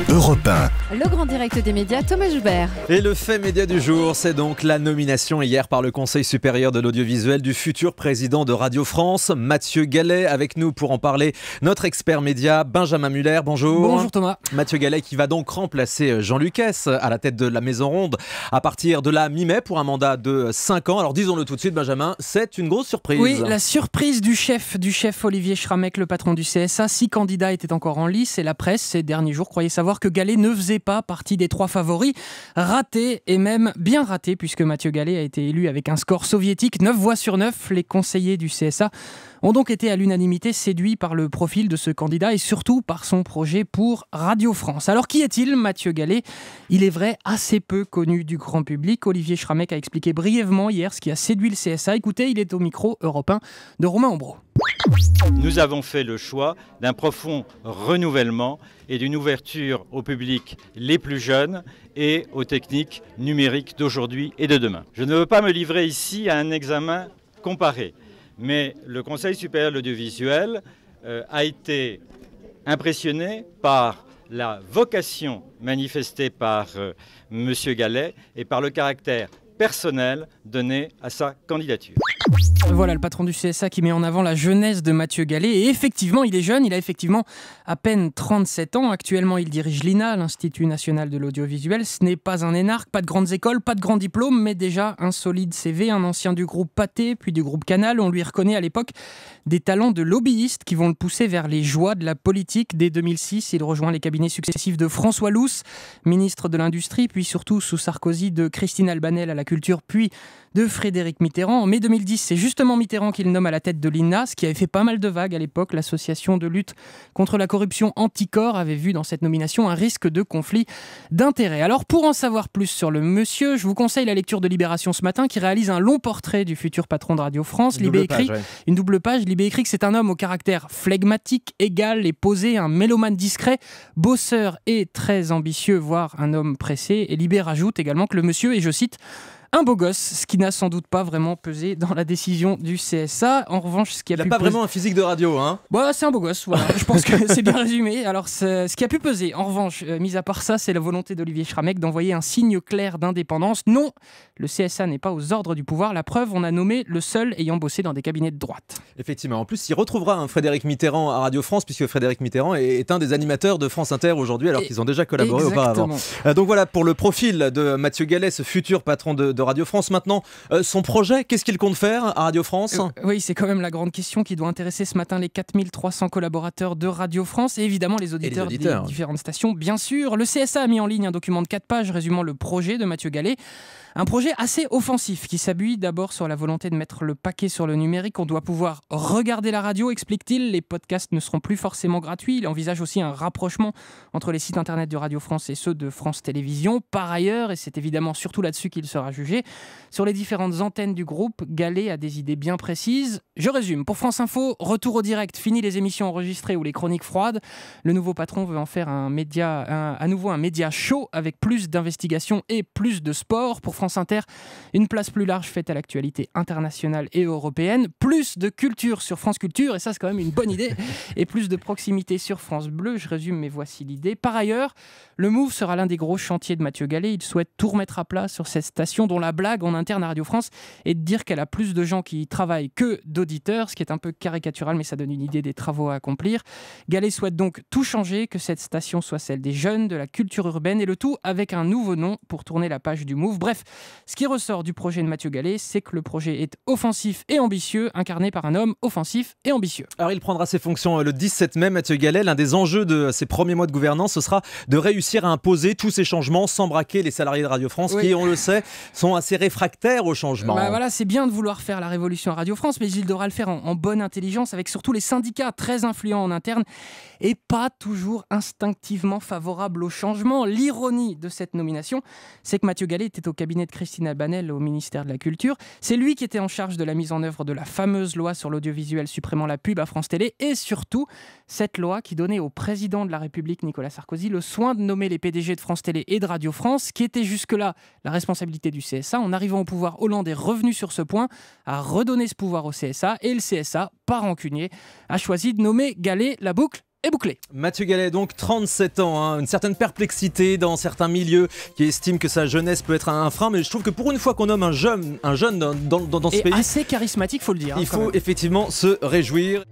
Europe 1. Le grand direct des médias, Thomas Joubert. Et le fait média du jour, c'est donc la nomination hier par le Conseil supérieur de l'audiovisuel du futur président de Radio France, Mathieu Gallet. Avec nous pour en parler, notre expert média, Benjamin Muller. Bonjour. Bonjour Thomas. Mathieu Gallet qui va donc remplacer Jean Lucas à la tête de la Maison Ronde à partir de la mi-mai pour un mandat de 5 ans. Alors disons-le tout de suite, Benjamin, c'est une grosse surprise. Oui, la surprise du chef Olivier Schramek, le patron du CSA. 6 candidats étaient encore en lice et la presse, ces derniers jours, croyait savoir que Gallet ne faisait pas partie des 3 favoris. Raté, et même bien raté, puisque Mathieu Gallet a été élu avec un score soviétique, 9 voix sur 9. Les conseillers du CSA ont donc été à l'unanimité séduits par le profil de ce candidat et surtout par son projet pour Radio France. Alors qui est-il, Mathieu Gallet ? Il est vrai assez peu connu du grand public. Olivier Schramek a expliqué brièvement hier ce qui a séduit le CSA. Écoutez, il est au micro Europe 1 de Romain Ambro. Nous avons fait le choix d'un profond renouvellement et d'une ouverture au public les plus jeunes et aux techniques numériques d'aujourd'hui et de demain. Je ne veux pas me livrer ici à un examen comparé, mais le Conseil supérieur de l'audiovisuel a été impressionné par la vocation manifestée par M. Gallet et par le caractère personnel donné à sa candidature. Voilà le patron du CSA qui met en avant la jeunesse de Mathieu Gallet. Et effectivement, il est jeune, il a effectivement à peine 37 ans. Actuellement, il dirige l'INA, l'Institut national de l'audiovisuel. Ce n'est pas un énarque, pas de grandes écoles, pas de grands diplômes, mais déjà un solide CV, un ancien du groupe Pathé, puis du groupe Canal. On lui reconnaît à l'époque des talents de lobbyiste qui vont le pousser vers les joies de la politique. Dès 2006, il rejoint les cabinets successifs de François Lous, ministre de l'Industrie, puis surtout sous Sarkozy de Christine Albanel à la culture, puis de Frédéric Mitterrand. En mai 2010, c'est justement Mitterrand qui le nomme à la tête de l'INA, ce qui avait fait pas mal de vagues à l'époque. L'association de lutte contre la corruption Anticor avait vu dans cette nomination un risque de conflit d'intérêts. Alors pour en savoir plus sur le monsieur, je vous conseille la lecture de Libération ce matin qui réalise un long portrait du futur patron de Radio France. Une double page. Libé écrit que c'est un homme au caractère flegmatique, égal et posé, un mélomane discret, bosseur et très ambitieux, voire un homme pressé. Et Libé rajoute également que le monsieur est, je cite, un beau gosse, ce qui n'a sans doute pas vraiment pesé dans la décision du CSA. En revanche, ce qui a Il n'a pas vraiment un physique de radio, hein. Bah, c'est un beau gosse, voilà. Je pense que c'est bien résumé. Alors, ce qui a pu peser, en revanche, mis à part ça, c'est la volonté d'Olivier Schramek d'envoyer un signe clair d'indépendance. Non, le CSA n'est pas aux ordres du pouvoir. La preuve, on a nommé le seul ayant bossé dans des cabinets de droite. Effectivement. En plus, il retrouvera un Frédéric Mitterrand à Radio France, puisque Frédéric Mitterrand est un des animateurs de France Inter aujourd'hui, alors qu'ils ont déjà collaboré auparavant. Donc voilà, pour le profil de Mathieu Gallet, ce futur patron de Radio France. Maintenant, son projet, qu'est-ce qu'il compte faire à Radio France ? Oui, c'est quand même la grande question qui doit intéresser ce matin les 4300 collaborateurs de Radio France et évidemment les auditeurs des différentes stations. Bien sûr, le CSA a mis en ligne un document de 4 pages résumant le projet de Mathieu Gallet. Un projet assez offensif qui s'appuie d'abord sur la volonté de mettre le paquet sur le numérique. On doit pouvoir regarder la radio, explique-t-il. Les podcasts ne seront plus forcément gratuits. Il envisage aussi un rapprochement entre les sites internet de Radio France et ceux de France Télévisions. Par ailleurs, et c'est évidemment surtout là-dessus qu'il sera jugé, sur les différentes antennes du groupe, Gallet a des idées bien précises. Je résume. Pour France Info, retour au direct, fini les émissions enregistrées ou les chroniques froides. Le nouveau patron veut en faire à nouveau un média chaud avec plus d'investigation et plus de sport. Pour France Inter, une place plus large faite à l'actualité internationale et européenne, plus de culture sur France Culture, et ça c'est quand même une bonne idée, et plus de proximité sur France Bleu. Je résume, mais voici l'idée. Par ailleurs, le Move sera l'un des gros chantiers de Mathieu Gallet. Il souhaite tout remettre à plat sur cette station dont la blague en interne à Radio France est de dire qu'elle a plus de gens qui y travaillent que d'auditeurs, ce qui est un peu caricatural, mais ça donne une idée des travaux à accomplir. Gallet souhaite donc tout changer, que cette station soit celle des jeunes, de la culture urbaine, et le tout avec un nouveau nom pour tourner la page du Move. Bref, ce qui ressort du projet de Mathieu Gallet, c'est que le projet est offensif et ambitieux, incarné par un homme offensif et ambitieux. Alors il prendra ses fonctions le 17 mai, Mathieu Gallet. L'un des enjeux de ses premiers mois de gouvernance, ce sera de réussir à imposer tous ces changements sans braquer les salariés de Radio France, qui, on le sait, sont assez réfractaires aux changements. Voilà, c'est bien de vouloir faire la révolution à Radio France, mais il devra le faire en bonne intelligence, avec surtout les syndicats très influents en interne et pas toujours instinctivement favorables au changement. L'ironie de cette nomination, c'est que Mathieu Gallet était au cabinet de Christine Albanel au ministère de la Culture. C'est lui qui était en charge de la mise en œuvre de la fameuse loi sur l'audiovisuel supprimant la pub à France Télé, et surtout cette loi qui donnait au président de la République, Nicolas Sarkozy, le soin de nommer les PDG de France Télé et de Radio France, qui était jusque-là la responsabilité du CSA. En arrivant au pouvoir, Hollande est revenu sur ce point, a redonné ce pouvoir au CSA, et le CSA, par rancunier, a choisi de nommer Gallet. La boucle est bouclée. Mathieu Gallet, donc 37 ans, hein, une certaine perplexité dans certains milieux qui estiment que sa jeunesse peut être un frein, mais je trouve que pour une fois qu'on nomme un jeune dans ce pays, assez charismatique, faut le dire. Il faut effectivement se réjouir.